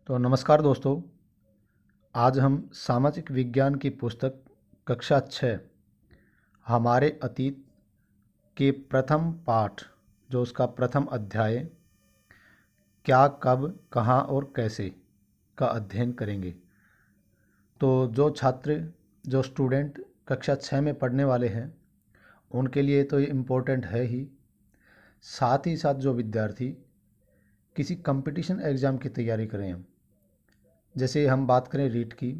तो नमस्कार दोस्तों। आज हम सामाजिक विज्ञान की पुस्तक कक्षा 6 हमारे अतीत के प्रथम पाठ जो उसका प्रथम अध्याय क्या कब कहाँ और कैसे का अध्ययन करेंगे। तो जो स्टूडेंट कक्षा 6 में पढ़ने वाले हैं उनके लिए तो ये इम्पोर्टेंट है ही साथ जो विद्यार्थी किसी कंपटीशन एग्ज़ाम की तैयारी करें हम, जैसे हम बात करें रीट की,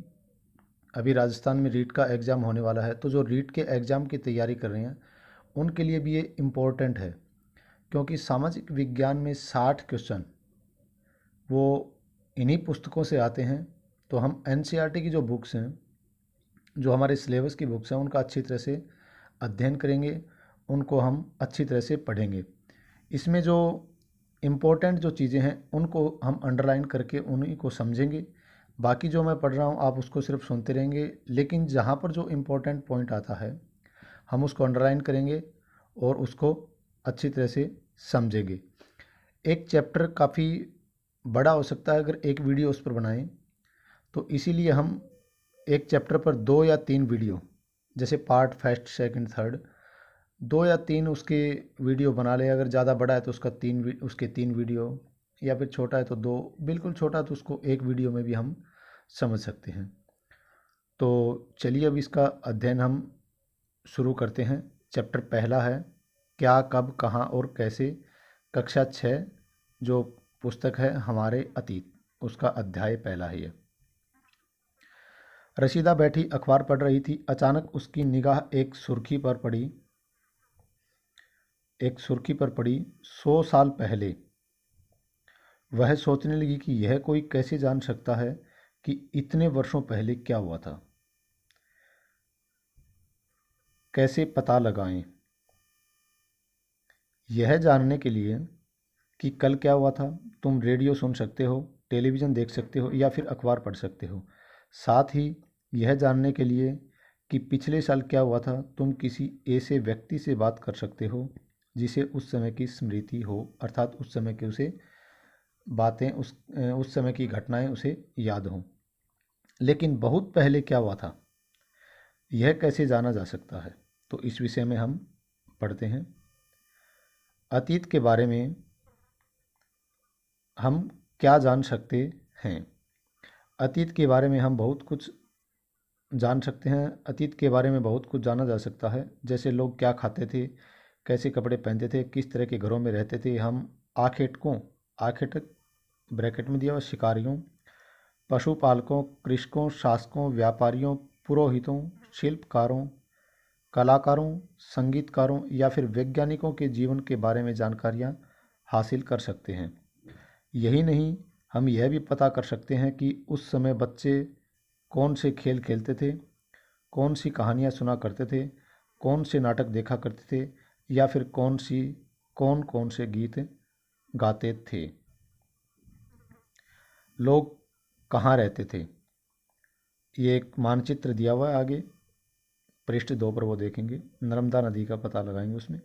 अभी राजस्थान में रीट का एग्ज़ाम होने वाला है। तो जो रीट के एग्ज़ाम की तैयारी कर रहे हैं उनके लिए भी ये इम्पोर्टेंट है, क्योंकि सामाजिक विज्ञान में 60 क्वेश्चन वो इन्हीं पुस्तकों से आते हैं। तो हम एनसीईआरटी की जो बुक्स हैं, जो हमारे सिलेबस की बुक्स हैं, उनका अच्छी तरह से अध्ययन करेंगे, उनको हम अच्छी तरह से पढ़ेंगे। इसमें जो इम्पोर्टेंट जो चीज़ें हैं उनको हम अंडरलाइन करके उन्हीं को समझेंगे। बाकी जो मैं पढ़ रहा हूँ आप उसको सिर्फ सुनते रहेंगे, लेकिन जहाँ पर जो इम्पोर्टेंट पॉइंट आता है हम उसको अंडरलाइन करेंगे और उसको अच्छी तरह से समझेंगे। एक चैप्टर काफ़ी बड़ा हो सकता है अगर एक वीडियो उस पर बनाएं, तो इसीलिए हम एक चैप्टर पर 2 या 3 वीडियो, जैसे पार्ट फर्स्ट सेकंड थर्ड, 2 या 3 उसके वीडियो बना ले। अगर ज़्यादा बड़ा है तो उसके 3 वीडियो, या फिर छोटा है तो 2, बिल्कुल छोटा तो उसको एक वीडियो में भी हम समझ सकते हैं। तो चलिए अब इसका अध्ययन हम शुरू करते हैं। चैप्टर पहला है क्या कब कहाँ और कैसे, कक्षा 6 जो पुस्तक है हमारे अतीत, उसका अध्याय पहला है ये। रशीदा बैठी अखबार पढ़ रही थी। अचानक उसकी निगाह एक सुर्खी पर पड़ी। 100 साल पहले। वह सोचने लगी कि यह कोई कैसे जान सकता है कि इतने वर्षों पहले क्या हुआ था। कैसे पता लगाएं? यह जानने के लिए कि कल क्या हुआ था, तुम रेडियो सुन सकते हो, टेलीविज़न देख सकते हो या फिर अखबार पढ़ सकते हो। साथ ही यह जानने के लिए कि पिछले साल क्या हुआ था, तुम किसी ऐसे व्यक्ति से बात कर सकते हो जिसे उस समय की स्मृति हो, अर्थात उस समय की उसे बातें, उस समय की घटनाएं उसे याद हों। लेकिन बहुत पहले क्या हुआ था, यह कैसे जाना जा सकता है? तो इस विषय में हम पढ़ते हैं। अतीत के बारे में हम क्या जान सकते हैं? अतीत के बारे में हम बहुत कुछ जान सकते हैं। अतीत के बारे में बहुत कुछ जाना जा सकता है, जैसे लोग क्या खाते थे, कैसे कपड़े पहनते थे, किस तरह के घरों में रहते थे। हम आखेटक ब्रैकेट में दिया हुआ शिकारियों, पशुपालकों, कृषकों, शासकों, व्यापारियों, पुरोहितों, शिल्पकारों, कलाकारों, संगीतकारों या फिर वैज्ञानिकों के जीवन के बारे में जानकारियाँ हासिल कर सकते हैं। यही नहीं, हम यह भी पता कर सकते हैं कि उस समय बच्चे कौन से खेल खेलते थे, कौन सी कहानियाँ सुना करते थे, कौन से नाटक देखा करते थे, या फिर कौन कौन से गीत गाते थे। लोग कहाँ रहते थे, ये एक मानचित्र दिया हुआ है आगे पृष्ठ 2 पर, वो देखेंगे। नर्मदा नदी का पता लगाएंगे उसमें।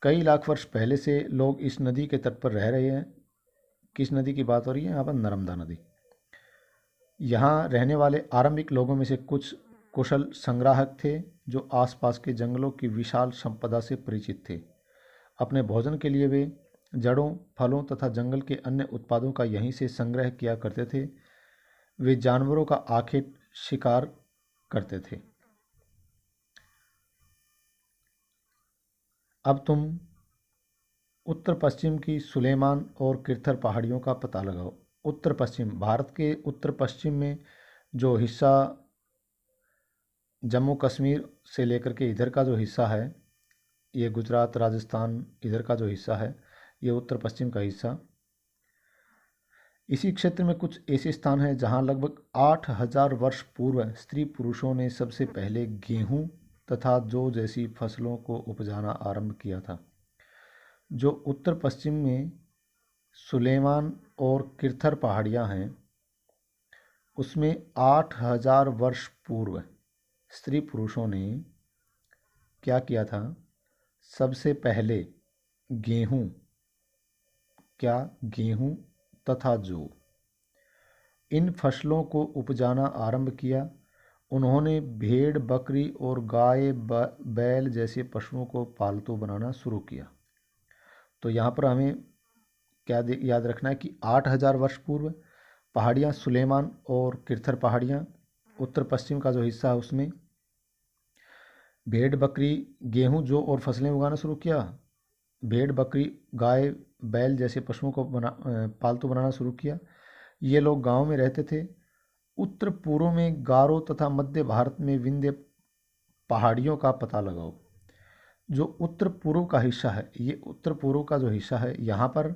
कई लाख वर्ष पहले से लोग इस नदी के तट पर रह रहे हैं। किस नदी की बात हो रही है यहाँ पर? नर्मदा नदी। यहाँ रहने वाले आरंभिक लोगों में से कुछ कुशल संग्राहक थे जो आसपास के जंगलों की विशाल संपदा से परिचित थे। अपने भोजन के लिए वे जड़ों, फलों तथा जंगल के अन्य उत्पादों का यहीं से संग्रह किया करते थे। वे जानवरों का आखेट शिकार करते थे। अब तुम उत्तर पश्चिम की सुलेमान और किरथर पहाड़ियों का पता लगाओ। उत्तर पश्चिम, भारत के उत्तर पश्चिम में जो हिस्सा जम्मू कश्मीर से लेकर के इधर का जो हिस्सा है, ये गुजरात, राजस्थान, इधर का जो हिस्सा है, ये उत्तर पश्चिम का हिस्सा। इसी क्षेत्र में कुछ ऐसे स्थान हैं जहां लगभग 8000 वर्ष पूर्व स्त्री पुरुषों ने सबसे पहले गेहूं तथा जौ जैसी फसलों को उपजाना आरंभ किया था। जो उत्तर पश्चिम में सुलेमान और किरथर पहाड़ियाँ हैं, उसमें 8000 वर्ष पूर्व स्त्री पुरुषों ने क्या किया था? सबसे पहले गेहूं तथा जौ इन फसलों को उपजाना आरंभ किया। उन्होंने भेड़, बकरी और गाय, बैल जैसे पशुओं को पालतू बनाना शुरू किया। तो यहाँ पर हमें क्या याद रखना है कि 8000 वर्ष पूर्व पहाड़ियाँ, सुलेमान और किरथर पहाड़ियाँ, उत्तर पश्चिम का जो हिस्सा है उसमें भेड़, बकरी, गेहूँ, जौ और फसलें उगाना शुरू किया। भेड़, बकरी, गाय, बैल जैसे पशुओं को पालतू बनाना शुरू किया। ये लोग गांव में रहते थे। उत्तर पूर्व में गारो तथा मध्य भारत में विंध्य पहाड़ियों का पता लगाओ। जो उत्तर पूर्व का हिस्सा है, ये उत्तर पूर्व का जो हिस्सा है, यहाँ पर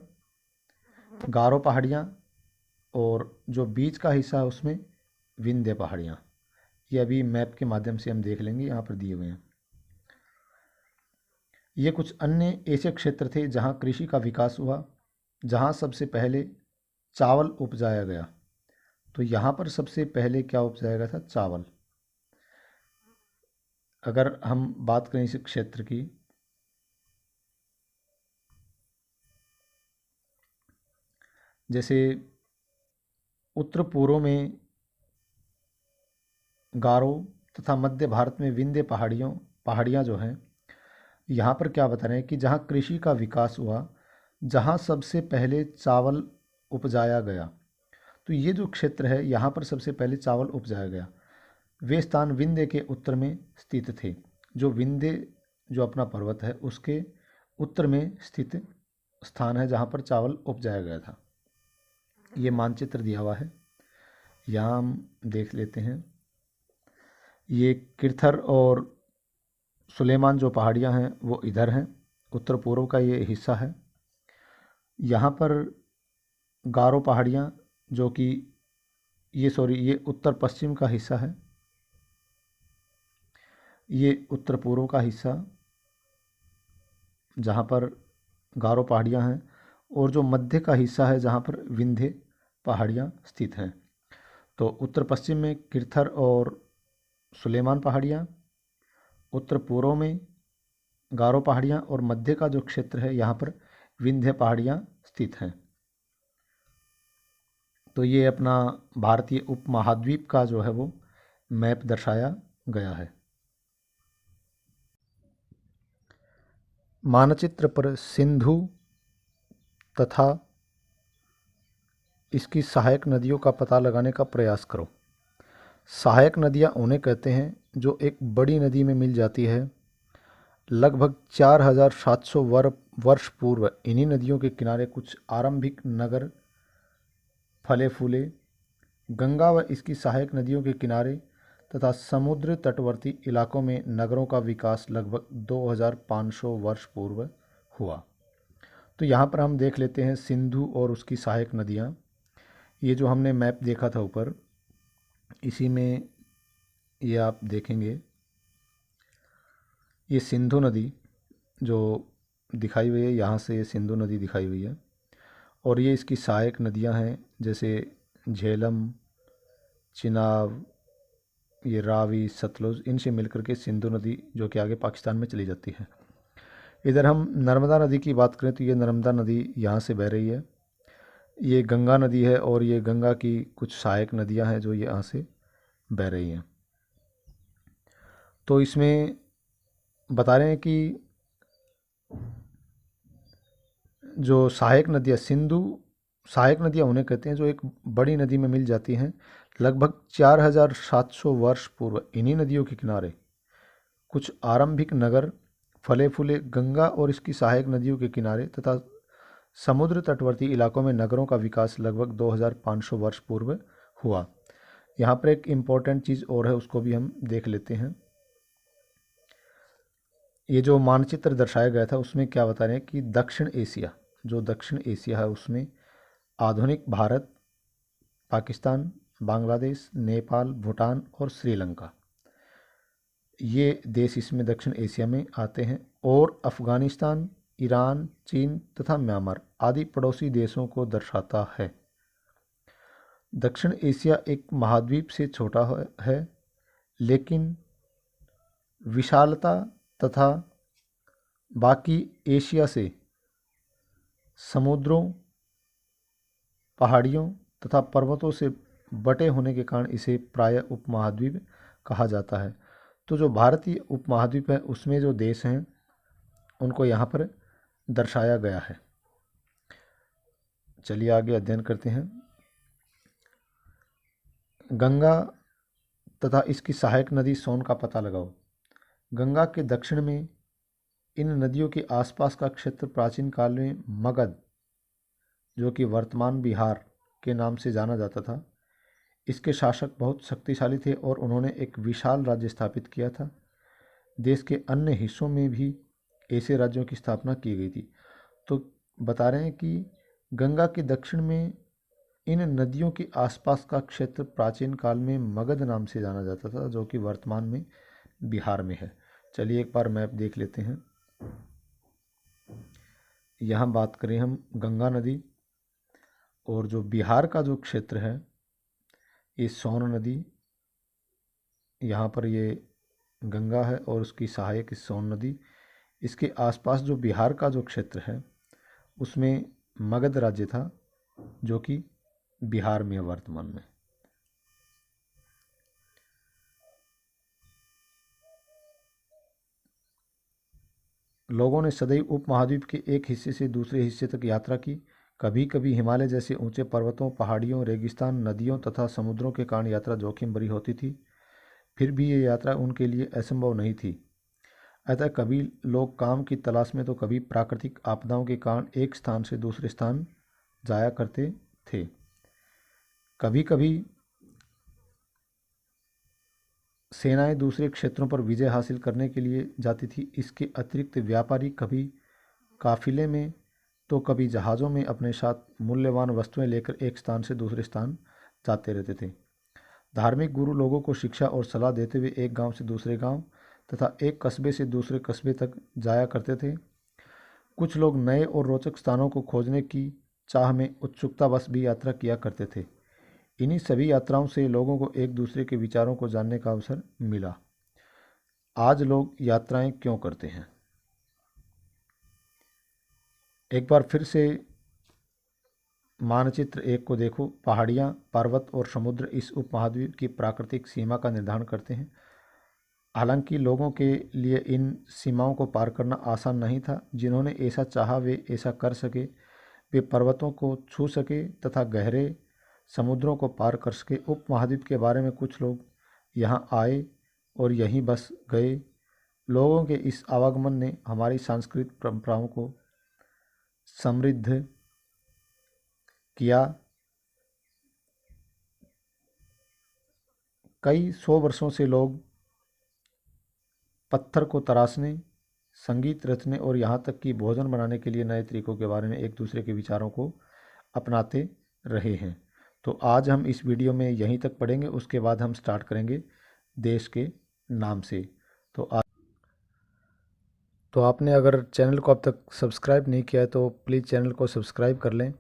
गारो पहाड़ियाँ, और जो बीच का हिस्सा है उसमें विंध्य पहाड़ियाँ। ये अभी मैप के माध्यम से हम देख लेंगे, यहाँ पर दिए हुए हैं। ये कुछ अन्य ऐसे क्षेत्र थे जहाँ कृषि का विकास हुआ, जहाँ सबसे पहले चावल उपजाया गया। तो यहाँ पर सबसे पहले क्या उपजाया गया था? चावल। अगर हम बात करें इस क्षेत्र की, जैसे उत्तर पूर्व में गारो तथा मध्य भारत में विंध्य पहाड़ियाँ जो हैं, यहाँ पर क्या बता रहे हैं कि जहाँ कृषि का विकास हुआ, जहाँ सबसे पहले चावल उपजाया गया। तो ये जो क्षेत्र है, यहाँ पर सबसे पहले चावल उपजाया गया। वे स्थान विंध्य के उत्तर में स्थित थे। जो विंध्य जो अपना पर्वत है उसके उत्तर में स्थित स्थान है जहाँ पर चावल उपजाया गया था। ये मानचित्र दिया हुआ है, यहाँ हम देख लेते हैं। ये किरथर और सुलेमान जो पहाड़ियाँ हैं वो इधर हैं, उत्तर पूर्व का ये हिस्सा है। यहाँ पर गारो पहाड़ियाँ जो कि ये उत्तर पश्चिम का हिस्सा है, ये उत्तर पूर्व का हिस्सा जहाँ पर गारो पहाड़ियाँ हैं, और जो मध्य का हिस्सा है जहाँ पर विंध्य पहाड़ियाँ स्थित हैं। तो उत्तर पश्चिम में किरथर और सुलेमान पहाड़ियाँ, उत्तर पूर्व में गारो पहाड़ियाँ, और मध्य का जो क्षेत्र है यहाँ पर विंध्य पहाड़ियाँ स्थित हैं। तो ये अपना भारतीय उपमहाद्वीप का जो है वो मैप दर्शाया गया है। मानचित्र पर सिंधु तथा इसकी सहायक नदियों का पता लगाने का प्रयास करो। सहायक नदियाँ उन्हें कहते हैं जो एक बड़ी नदी में मिल जाती है। लगभग 4700 वर्ष पूर्व इन्हीं नदियों के किनारे कुछ आरंभिक नगर फले फूले। गंगा व इसकी सहायक नदियों के किनारे तथा समुद्र तटवर्ती इलाकों में नगरों का विकास लगभग 2500 वर्ष पूर्व हुआ। तो यहाँ पर हम देख लेते हैं सिंधु और उसकी सहायक नदियाँ। ये जो हमने मैप देखा था ऊपर, इसी में ये आप देखेंगे, ये सिंधु नदी जो दिखाई हुई है, यहाँ से ये सिंधु नदी दिखाई हुई है, और ये इसकी सहायक नदियाँ हैं जैसे झेलम, चिनाब, ये रावी, सतलुज, इनसे मिलकर के सिंधु नदी जो कि आगे पाकिस्तान में चली जाती है। इधर हम नर्मदा नदी की बात करें तो ये नर्मदा नदी यहाँ से बह रही है। ये गंगा नदी है और ये गंगा की कुछ सहायक नदियाँ हैं जो ये यहाँ से बह रही हैं। तो इसमें बता रहे हैं कि जो सहायक नदियाँ, सिंधु सहायक नदियाँ उन्हें कहते हैं जो एक बड़ी नदी में मिल जाती हैं। लगभग 4700 वर्ष पूर्व इन्हीं नदियों के किनारे कुछ आरंभिक नगर फले फूले। गंगा और इसकी सहायक नदियों के किनारे तथा समुद्र तटवर्ती इलाकों में नगरों का विकास लगभग 2500 वर्ष पूर्व हुआ। यहाँ पर एक इम्पॉर्टेंट चीज़ और है, उसको भी हम देख लेते हैं। ये जो मानचित्र दर्शाया गया था उसमें क्या बता रहे हैं कि दक्षिण एशिया, जो दक्षिण एशिया है उसमें आधुनिक भारत, पाकिस्तान, बांग्लादेश, नेपाल, भूटान और श्रीलंका, ये देश इसमें दक्षिण एशिया में आते हैं, और अफ़गानिस्तान, ईरान, चीन तथा म्यांमार आदि पड़ोसी देशों को दर्शाता है। दक्षिण एशिया एक महाद्वीप से छोटा है, लेकिन विशालता तथा बाकी एशिया से समुद्रों, पहाड़ियों तथा पर्वतों से बटे होने के कारण इसे प्रायः उपमहाद्वीप कहा जाता है। तो जो भारतीय उपमहाद्वीप है उसमें जो देश हैं उनको यहाँ पर दर्शाया गया है। चलिए आगे अध्ययन करते हैं। गंगा तथा इसकी सहायक नदी सोन का पता लगाओ। गंगा के दक्षिण में इन नदियों के आसपास का क्षेत्र प्राचीन काल में मगध, जो कि वर्तमान बिहार के नाम से जाना जाता था, इसके शासक बहुत शक्तिशाली थे और उन्होंने एक विशाल राज्य स्थापित किया था। देश के अन्य हिस्सों में भी ऐसे राज्यों की स्थापना की गई थी। तो बता रहे हैं कि गंगा के दक्षिण में इन नदियों के आसपास का क्षेत्र प्राचीन काल में मगध नाम से जाना जाता था, जो कि वर्तमान में बिहार में है। चलिए एक बार मैप देख लेते हैं। यहाँ बात करें हम गंगा नदी, और जो बिहार का जो क्षेत्र है ये सोन नदी, यहाँ पर ये गंगा है और उसकी सहायक सोन नदी। इसके आसपास जो बिहार का जो क्षेत्र है उसमें मगध राज्य था, जो कि बिहार में है वर्तमान में। लोगों ने सदैव उपमहाद्वीप के एक हिस्से से दूसरे हिस्से तक यात्रा की। कभी कभी हिमालय जैसे ऊंचे पर्वतों, पहाड़ियों, रेगिस्तान, नदियों तथा समुद्रों के कारण यात्रा जोखिम भरी होती थी। फिर भी ये यात्रा उनके लिए असंभव नहीं थी। अतः कभी लोग काम की तलाश में तो कभी प्राकृतिक आपदाओं के कारण एक स्थान से दूसरे स्थान जाया करते थे। कभी कभी सेनाएं दूसरे क्षेत्रों पर विजय हासिल करने के लिए जाती थी। इसके अतिरिक्त व्यापारी कभी काफिले में तो कभी जहाज़ों में अपने साथ मूल्यवान वस्तुएं लेकर एक स्थान से दूसरे स्थान जाते रहते थे। धार्मिक गुरु लोगों को शिक्षा और सलाह देते हुए एक गांव से दूसरे गांव तथा एक कस्बे से दूसरे कस्बे तक जाया करते थे। कुछ लोग नए और रोचक स्थानों को खोजने की चाह में उत्सुकतावश भी यात्रा किया करते थे। इन्हीं सभी यात्राओं से लोगों को एक दूसरे के विचारों को जानने का अवसर मिला। आज लोग यात्राएं क्यों करते हैं? एक बार फिर से मानचित्र एक को देखो। पहाड़ियाँ, पर्वत और समुद्र इस उपमहाद्वीप की प्राकृतिक सीमा का निर्धारण करते हैं। हालांकि लोगों के लिए इन सीमाओं को पार करना आसान नहीं था। जिन्होंने ऐसा चाहा वे ऐसा कर सके। वे पर्वतों को छू सके तथा गहरे समुद्रों को पार कर सके। उपमहाद्वीप के बारे में कुछ लोग यहाँ आए और यहीं बस गए। लोगों के इस आवागमन ने हमारी सांस्कृतिक परंपराओं को समृद्ध किया। कई सौ वर्षों से लोग पत्थर को तराशने, संगीत रचने और यहाँ तक कि भोजन बनाने के लिए नए तरीकों के बारे में एक दूसरे के विचारों को अपनाते रहे हैं। तो आज हम इस वीडियो में यहीं तक पढ़ेंगे, उसके बाद हम स्टार्ट करेंगे देश के नाम से। तो आपने अगर चैनल को अब तक सब्सक्राइब नहीं किया है तो प्लीज़ चैनल को सब्सक्राइब कर लें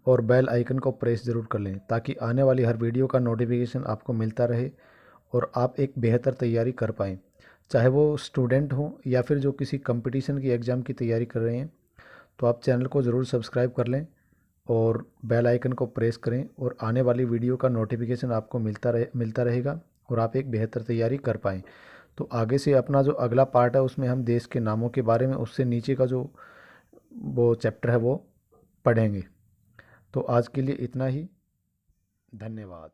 और बेल आइकन को प्रेस ज़रूर कर लें, ताकि आने वाली हर वीडियो का नोटिफिकेशन आपको मिलता रहे और आप एक बेहतर तैयारी कर पाएँ। चाहे वो स्टूडेंट हो या फिर जो किसी कंपटीशन की एग्ज़ाम की तैयारी कर रहे हैं, तो आप चैनल को ज़रूर सब्सक्राइब कर लें और बेल आइकन को प्रेस करें और आने वाली वीडियो का नोटिफिकेशन आपको मिलता रहेगा और आप एक बेहतर तैयारी कर पाएँ। तो आगे से अपना जो अगला पार्ट है उसमें हम देश के नामों के बारे में, उससे नीचे का जो वो चैप्टर है वो पढ़ेंगे। तो आज के लिए इतना ही। धन्यवाद।